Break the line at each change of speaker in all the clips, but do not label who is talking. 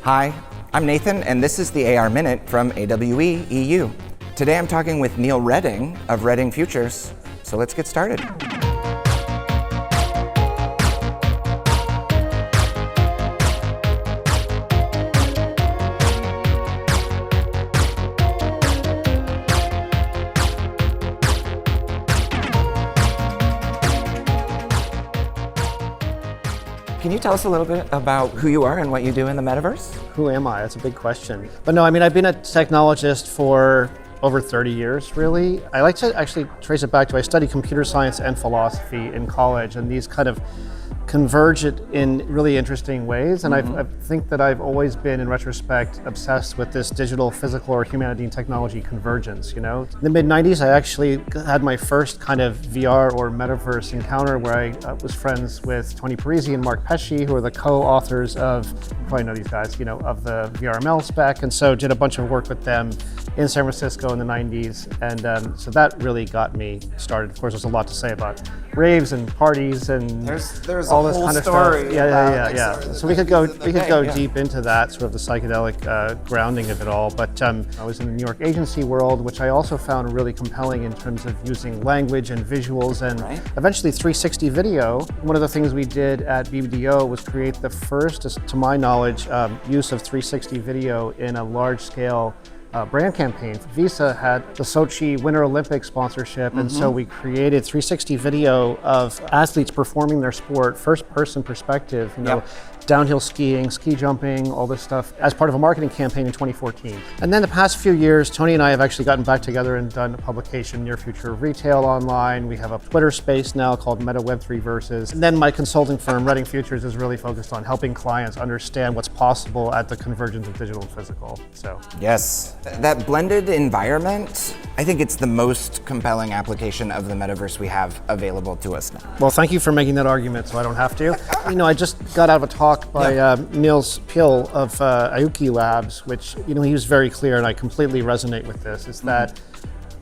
Hi, I'm Nathan, and this is the AR Minute from AWE EU. Today I'm talking with Neal Redding of Redding Futures, so let's get started. Can you tell us a little bit about who you are and what you do in the Metaverse?
Who am I? That's a big question. But no, I mean, I've been a technologist for over 30 years, really. I like to actually trace it back to I studied computer science and philosophy in college, and these kind of converge it in really interesting ways. And I think that I've always been, in retrospect, obsessed with this digital, physical, or humanity and technology convergence, you know? In the mid-90s, I actually had my first kind of VR or Metaverse encounter where I was friends with Tony Parisi and Mark Pesce, who are the co-authors of, you probably know these guys, you know, of the VRML spec, and so did a bunch of work with them in San Francisco in the 90s. And so that really got me started. Of course, there's a lot to say about raves and parties and
there's
all this kind of stuff. Yeah. So we could go
Yeah.
deep into that, sort of the psychedelic grounding of it all. But I was in the New York agency world, which I also found really compelling in terms of using language and visuals and eventually 360 video. One of the things we did at BBDO was create the first, to my knowledge, use of 360 video in a large scale brand campaign. Visa had the Sochi Winter Olympics sponsorship, and so we created 360 video of athletes performing their sport, first person perspective, you know, downhill skiing, ski jumping, all this stuff, as part of a marketing campaign in 2014. And then the past few years, Tony and I have actually gotten back together and done a publication, Near Future of Retail, online. We have a Twitter space now called Meta Web3 Versus. And then my consulting firm, Redding Futures, is really focused on helping clients understand what's possible at the convergence of digital and physical. So
Yes, that blended environment, I think it's the most compelling application of the Metaverse we have available to us now.
Well, thank you for making that argument so I don't have to. You know, I just got out of a talk by Neal Pill of Aoki Labs, which, you know, he was very clear, and I completely resonate with this, is that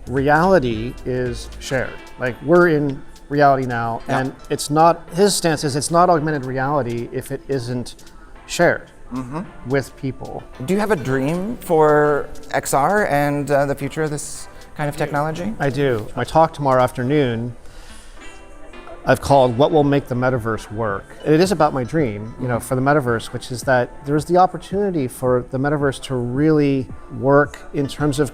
reality is shared. Like, we're in reality now, and it's not, his stance is it's not augmented reality if it isn't shared with people.
Do you have a dream for XR and the future of this kind of technology?
I do. My talk tomorrow afternoon I've called What Will Make the Metaverse Work. It is about my dream, you know, for the Metaverse, which is that there's the opportunity for the Metaverse to really work in terms of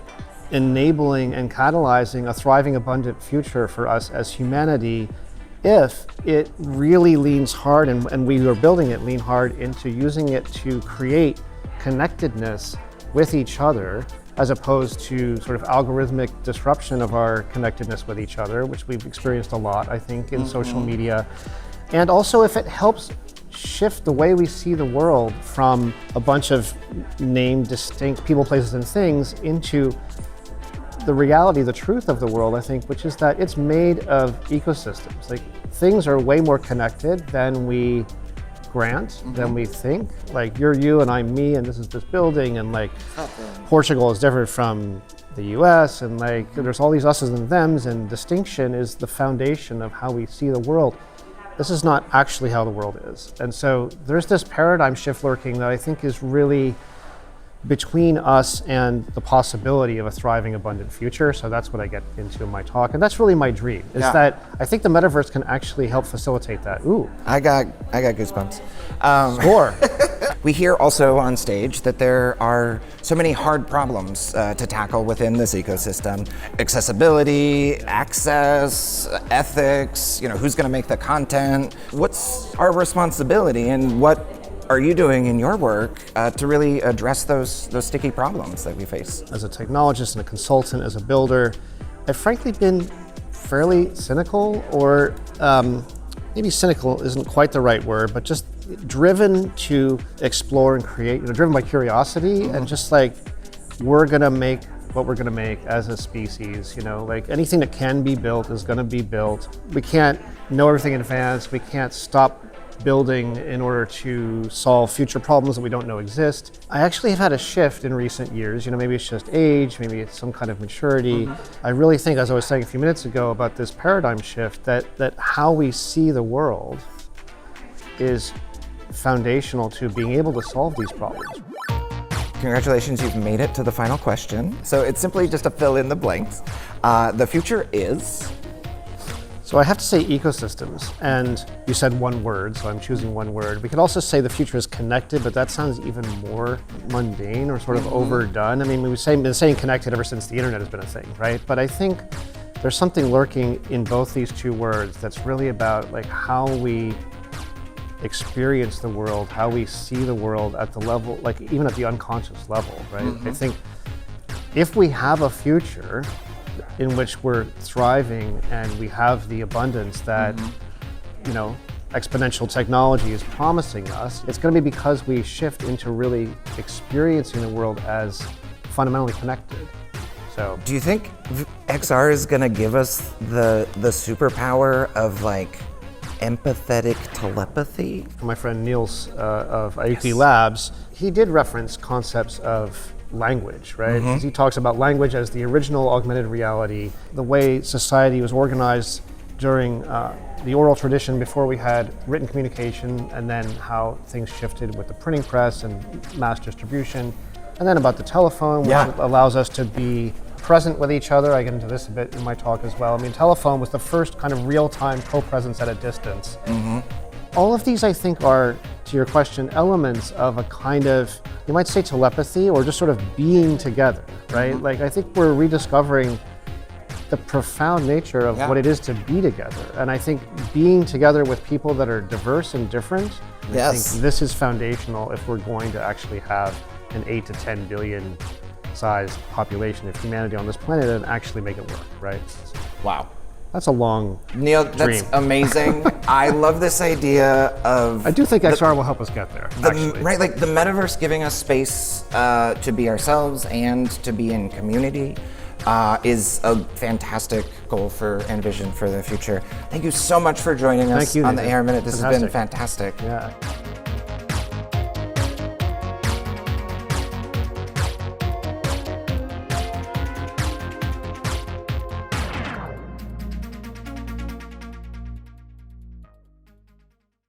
enabling and catalyzing a thriving, abundant future for us as humanity if it really leans hard, and we who are building it lean hard into using it to create connectedness with each other, as opposed to sort of algorithmic disruption of our connectedness with each other, which we've experienced a lot, I think, in social media. And also if it helps shift the way we see the world from a bunch of named, distinct people, places, and things into the reality, the truth of the world, I think, which is that it's made of ecosystems. Like, things are way more connected than we grant, than we think. Like, you're you and I'm me, and this is this building, and like Portugal is different from the US, and like there's all these us's and thems, and distinction is the foundation of how we see the world. This is not actually how the world is. And so there's this paradigm shift lurking that I think is really between us and the possibility of a thriving, abundant future. So that's what I get into in my talk. And that's really my dream, is that I think the Metaverse can actually help facilitate that. Ooh.
I got goosebumps.
Score.
We hear also on stage that there are so many hard problems to tackle within this ecosystem. Accessibility, access, ethics, you know, who's gonna make the content? What's our responsibility, and what are you doing in your work to really address those sticky problems that we face?
As a technologist and a consultant, as a builder, I've frankly been fairly cynical, or maybe cynical isn't quite the right word, but just driven to explore and create, you know, driven by curiosity, and just like, we're gonna make what we're gonna make as a species, you know, like anything that can be built is gonna be built. We can't know everything in advance. We can't stop building in order to solve future problems that we don't know exist. I actually have had a shift in recent years. You know, maybe it's just age, maybe it's some kind of maturity. I really think, as I was saying a few minutes ago, about this paradigm shift, that how we see the world is foundational to being able to solve these problems.
Congratulations, you've made it to the final question. So it's simply just to fill in the blanks. The future is?
So I have to say ecosystems, and you said one word, so I'm choosing one word. We could also say the future is connected, but that sounds even more mundane or sort of overdone. I mean, we've been saying connected ever since the internet has been a thing, right? But I think there's something lurking in both these two words that's really about like how we experience the world, how we see the world at the level, like even at the unconscious level, right? I think if we have a future in which we're thriving and we have the abundance that, you know, exponential technology is promising us, it's going to be because we shift into really experiencing the world as fundamentally connected. So,
Do you think XR is going to give us the superpower of like empathetic telepathy?
my friend Neal's of IUP Labs, he did reference concepts of language, right? 'Cause he talks about language as the original augmented reality, the way society was organized during the oral tradition before we had written communication, and then how things shifted with the printing press and mass distribution, and then about the telephone, which allows us to be present with each other. I get into this a bit in my talk as well. I mean, telephone was the first kind of real-time co-presence at a distance. All of these, I think, are, to your question, elements of a kind of, you might say telepathy, or just sort of being together, right? Like, I think we're rediscovering the profound nature of what it is to be together. And I think being together with people that are diverse and different, I think this is foundational if we're going to actually have an 8 to 10 billion size population of humanity on this planet and actually make it work, right?
Wow.
That's a long
Neal, that's
dream.
amazing. I love this idea of...
I do think XR will help us get there, actually.
Right, like the metaverse giving us space to be ourselves and to be in community is a fantastic goal and vision for the future. Thank you so much for joining us
Thank you,
on the
Neal.
AR Minute. This has been
Fantastic.
fantastic.
Yeah.